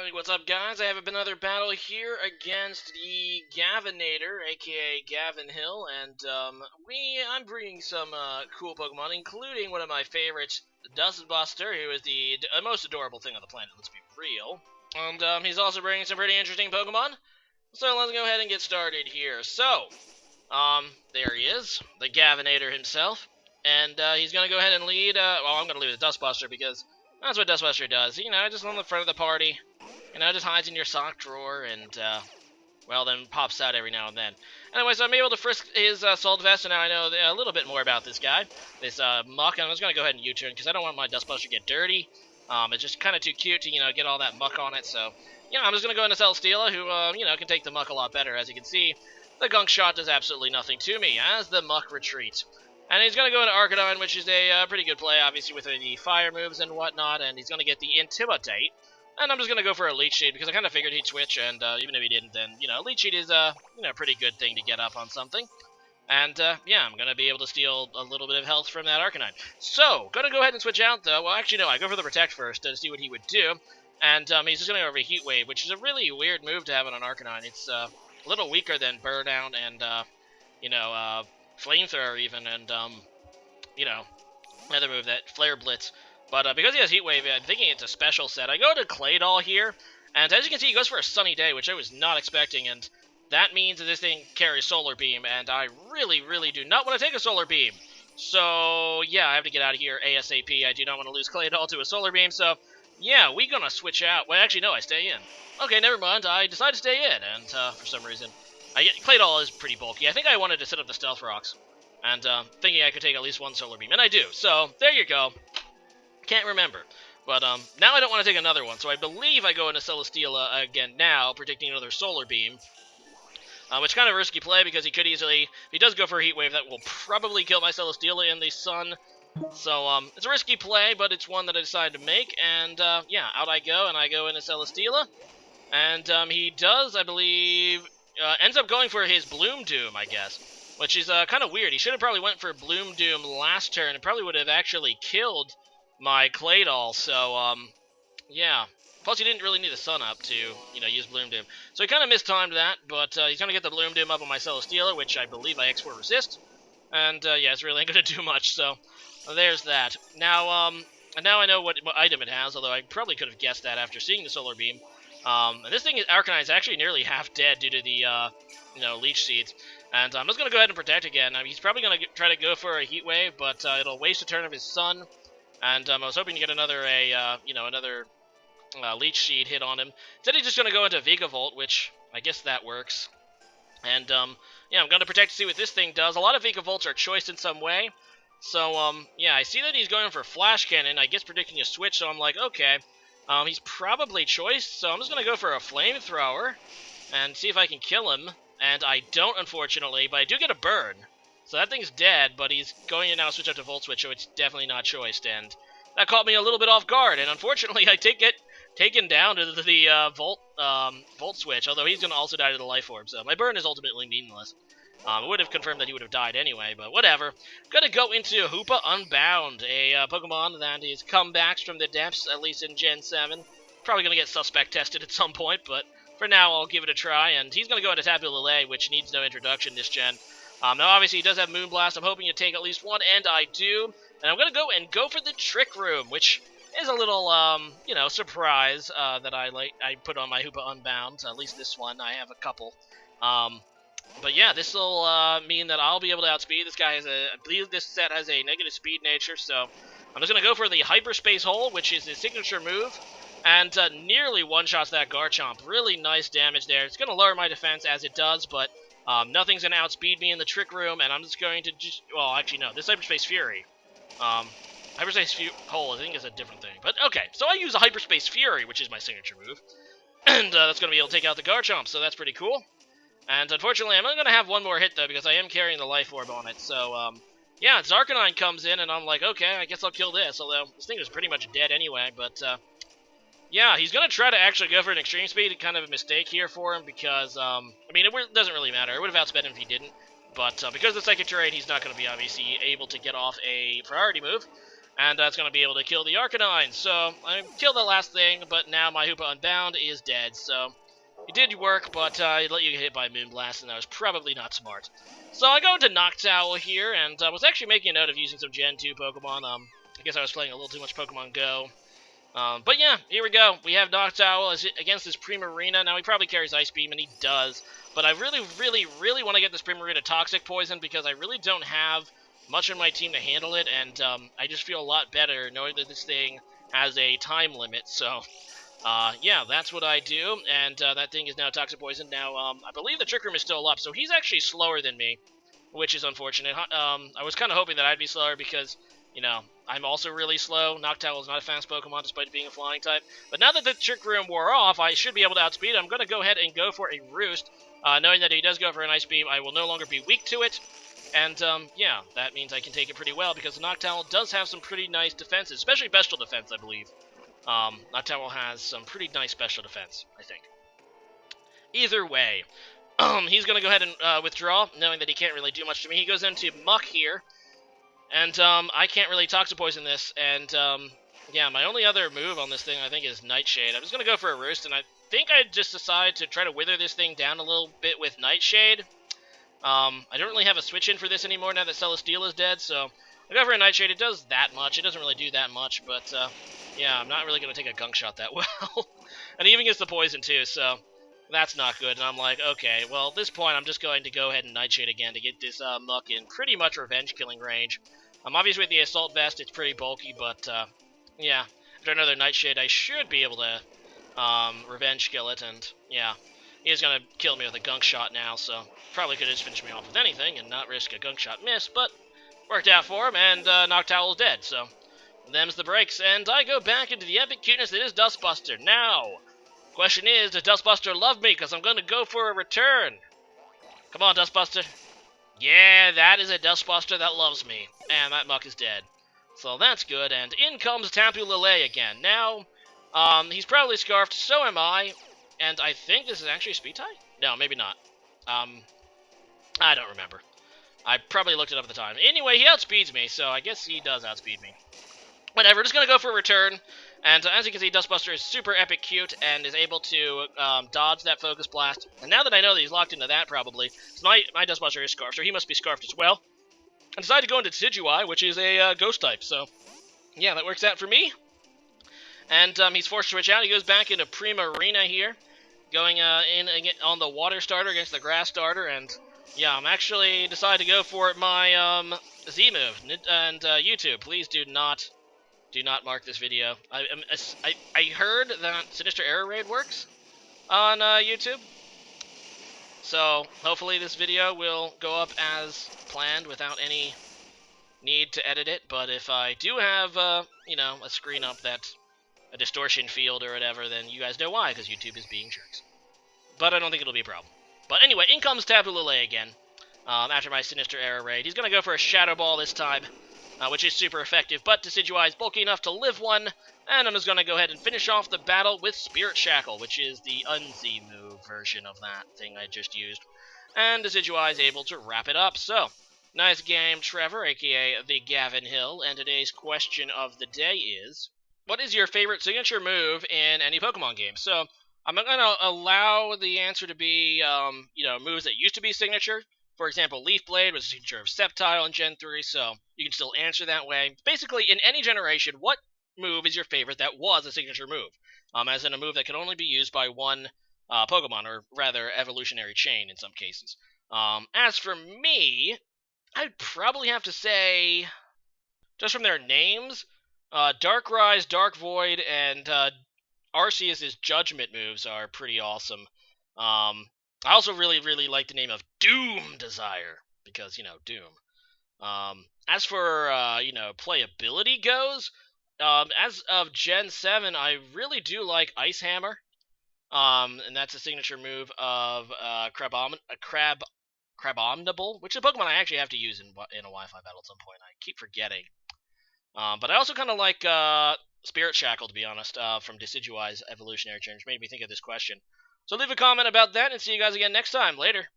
Hey, what's up, guys? I have another battle here against the Gavinator, aka Gavin Hill, and I'm bringing some cool Pokemon, including one of my favorites, Dustbuster, who is the most adorable thing on the planet. Let's be real. And he's also bringing some pretty interesting Pokemon. So let's go ahead and get started here. So, there he is, the Gavinator himself, and he's gonna go ahead and lead. Well, I'm gonna lead with Dustbuster because that's what Dustbuster does. You know, just on the front of the party. You know, just hides in your sock drawer and, well, then pops out every now and then. Anyway, so I'm able to frisk his Salt Vest, and now I know a little bit more about this guy, this muck, and I'm just going to go ahead and U-turn, because I don't want my Dustbuster to get dirty. It's just kind of too cute to, you know, get all that muck on it, so, you know, I'm just going to go into Celesteela, who, you know, can take the muck a lot better. As you can see, the Gunk Shot does absolutely nothing to me, as the muck retreats. And he's going to go into Arcanine, which is a pretty good play, obviously, with the fire moves and whatnot, and he's going to get the Intimidate. And I'm just going to go for a Leech Seed, because I kind of figured he'd switch, and even if he didn't, then, you know, Leech Seed is a, you know, pretty good thing to get up on something. And, yeah, I'm going to be able to steal a little bit of health from that Arcanine. So, going to go ahead and switch out, though. Well, actually, no, I go for the Protect first to see what he would do. And he's just going to go over Heat Wave, which is a really weird move to have on an Arcanine. It's a little weaker than Burnout and, you know, Flamethrower even, and, you know, another move, that Flare Blitz. But because he has Heat Wave, I'm thinking it's a special set. I go to Claydol here, and as you can see, he goes for a Sunny Day, which I was not expecting, and that means that this thing carries Solar Beam, and I really, really do not want to take a Solar Beam. So, yeah, I have to get out of here ASAP. I do not want to lose Claydol to a Solar Beam, so, yeah, we're gonna switch out. Well, actually, no, I stay in. Okay, never mind, I decide to stay in, and for some reason, Claydol is pretty bulky. I think I wanted to set up the Stealth Rocks, and thinking I could take at least one Solar Beam, and I do. So, there you go. Can't remember. But now I don't want to take another one, so I believe I go into Celesteela again now, predicting another Solar Beam. Which kind of a risky play, because he could easily, if he does go for a Heat Wave, that will probably kill my Celesteela in the sun. So, it's a risky play, but it's one that I decided to make, and, yeah, out I go, and I go into Celesteela. And, he does, I believe, ends up going for his Bloom Doom, I guess. Which is, kind of weird. He should have probably went for Bloom Doom last turn, and probably would have actually killed my Claydol, so, yeah. Plus, he didn't really need the sun up to, you know, use Bloom Doom. So he kind of mistimed that, but he's going to get the Bloom Doom up on my Celesteela, which I believe I X4 resist. And, yeah, it's really ain't going to do much, so there's that. Now, now I know what item it has, although I probably could have guessed that after seeing the Solar Beam. And this thing, Arcanine, is actually nearly half dead due to the, you know, Leech Seeds. And I'm just going to go ahead and Protect again. I mean, he's probably going to try to go for a Heat Wave, but it'll waste a turn of his Sun. And I was hoping to get another, you know, another Leech Seed hit on him. Instead, he's just going to go into Vigavolt, which I guess that works. And, yeah, I'm going to Protect to see what this thing does. A lot of Vigavolts are choiced in some way. So, yeah, I see that he's going for Flash Cannon. I guess predicting a switch, so I'm like, okay. He's probably choiced, so I'm just going to go for a Flamethrower and see if I can kill him. And I don't, unfortunately, but I do get a burn. So that thing's dead, but he's going to now switch up to Volt Switch, so it's definitely not choiced, and that caught me a little bit off guard, and unfortunately I did get taken down to the Volt Switch, although he's going to also die to the Life Orb, so my burn is ultimately meaningless. It would have confirmed that he would have died anyway, but whatever. Gonna go into Hoopa Unbound, a Pokemon that is comebacks from the depths, at least in Gen 7. Probably gonna get Suspect tested at some point, but for now I'll give it a try, and he's gonna go into Tapu Lele, which needs no introduction this gen. Now, obviously, he does have Moonblast. I'm hoping to take at least one, and I do. And I'm going to go for the Trick Room, which is a little, you know, surprise that I put on my Hoopa Unbound. At least this one. I have a couple. But yeah, this will mean that I'll be able to outspeed. This guy has I believe this set has a negative speed nature, so I'm just going to go for the Hyperspace Hole, which is his signature move. And nearly one-shots that Garchomp. Really nice damage there. It's going to lower my defense as it does, but nothing's going to outspeed me in the Trick Room, and I'm just going to well, actually, no, this Hyperspace Fury. Hyperspace Hole, I think, is a different thing. But, okay, so I use a Hyperspace Fury, which is my signature move. And that's going to be able to take out the Garchomp, so that's pretty cool. And, unfortunately, I'm only going to have one more hit, though, because I am carrying the Life Orb on it. So, yeah, Arcanine comes in, and I'm like, okay, I guess I'll kill this. Although, this thing is pretty much dead anyway, but, yeah, he's going to try to actually go for an Extreme Speed. Kind of a mistake here for him because, I mean, it doesn't really matter. It would have outsped him if he didn't. But because of the Psychic Terrain, he's not going to be obviously able to get off a priority move. and that's going to be able to kill the Arcanine. So I killed the last thing, but now my Hoopa Unbound is dead, so it did work, but it let you get hit by Moonblast, and that was probably not smart. So I go into Noctowl here, and I was actually making a note of using some Gen 2 Pokemon. I guess I was playing a little too much Pokemon Go. But yeah, here we go. We have Noctowl against this Primarina. Now, he probably carries Ice Beam, and he does. But I really, really, really want to get this Primarina Toxic Poison because I really don't have much on my team to handle it, and I just feel a lot better knowing that this thing has a time limit. So, yeah, that's what I do, and that thing is now Toxic Poison. Now, I believe the Trick Room is still up, so he's actually slower than me, which is unfortunate. I was kind of hoping that I'd be slower because, you know, I'm also really slow. Noctowl is not a fast Pokemon despite being a flying type. But now that the Trick Room wore off, I should be able to outspeed him. I'm going to go ahead and go for a Roost. Knowing that he does go for an Ice Beam, I will no longer be weak to it. And, yeah, that means I can take it pretty well because the Noctowl does have some pretty nice defenses, especially Bestial Defense, I believe. Noctowl has some pretty nice Special Defense, I think. Either way, he's going to go ahead and withdraw, knowing that he can't really do much to me. He goes into Muck here. And, I can't really Toxic Poison this, and, yeah, my only other move on this thing, I think, is Nightshade. I'm just gonna go for a Roost, and I think I just decide to try to wither this thing down a little bit with Nightshade. I don't really have a switch in for this anymore now that Celesteela is dead, so I go for a Nightshade. It does that much. It doesn't really do that much, but, yeah, I'm not really gonna take a Gunk Shot that well. And he even gets the Poison, too, so that's not good, and I'm like, okay, well, at this point, I'm just going to go ahead and Nightshade again to get this Muck in pretty much revenge-killing range. Obviously, with the Assault Vest, it's pretty bulky, but, yeah, after another Nightshade, I should be able to revenge kill it, and, yeah, he's going to kill me with a Gunk Shot now, so probably could have just finished me off with anything and not risk a Gunk Shot miss, but worked out for him, and Noctowl is dead, so them's the breaks, and I go back into the epic cuteness that is Dustbuster. Now, question is, does Dustbuster love me? Because I'm going to go for a return. Come on, Dustbuster. Yeah, that is a Dustbuster that loves me. And that Muck is dead. So that's good, and in comes Tapu Lele again. Now, he's probably Scarfed, so am I. And I think this is actually a Speed Tie? No, maybe not. I don't remember. I probably looked it up at the time. Anyway, he outspeeds me, so I guess he does outspeed me. Whatever, just gonna go for a return. And as you can see, Dustbuster is super epic cute and is able to dodge that Focus Blast. And now that I know that he's locked into that, probably, so my Dustbuster is Scarfed, so he must be Scarfed as well. I decided to go into Decidueye, which is a Ghost type, so yeah, that works out for me. And he's forced to switch out. He goes back into Primarina here, going in on the Water starter against the Grass starter, and yeah, I'm actually decided to go for my Z move. And YouTube, please do not mark this video. I heard that Sinister Arrow Raid works on YouTube, so hopefully this video will go up as planned without any need to edit it. But if I do have, you know, a screen up that's a distortion field or whatever, then you guys know why, because YouTube is being jerks. But I don't think it'll be a problem. But anyway, in comes Tapu Lele again. After my Sinister Arrow Raid, he's gonna go for a Shadow Ball this time. Which is super effective, but Decidueye is bulky enough to live one, and I'm just going to go ahead and finish off the battle with Spirit Shackle, which is the Unzi move version of that thing I just used. And Decidueye is able to wrap it up, so nice game, Trevor, aka the Gavin Hill, and today's question of the day is, what is your favorite signature move in any Pokemon game? So, I'm not going to allow the answer to be, you know, moves that used to be signature. For example, Leaf Blade was a signature of Sceptile in Gen 3, so you can still answer that way. Basically, in any generation, what move is your favorite that was a signature move? As in a move that can only be used by one Pokemon, or rather, evolutionary chain in some cases. As for me, I'd probably have to say, just from their names, Darkrai, Dark Void, and Arceus' Judgment moves are pretty awesome. I also really, really like the name of Doom Desire, because, you know, Doom. As for, you know, playability goes, as of Gen 7, I really do like Ice Hammer. And that's a signature move of Crabomnable, which is a Pokemon I actually have to use in a Wi-Fi battle at some point. I keep forgetting. But I also kind of like Spirit Shackle, to be honest, from Decidueye's evolutionary change. Made me think of this question. So leave a comment about that, and see you guys again next time. Later.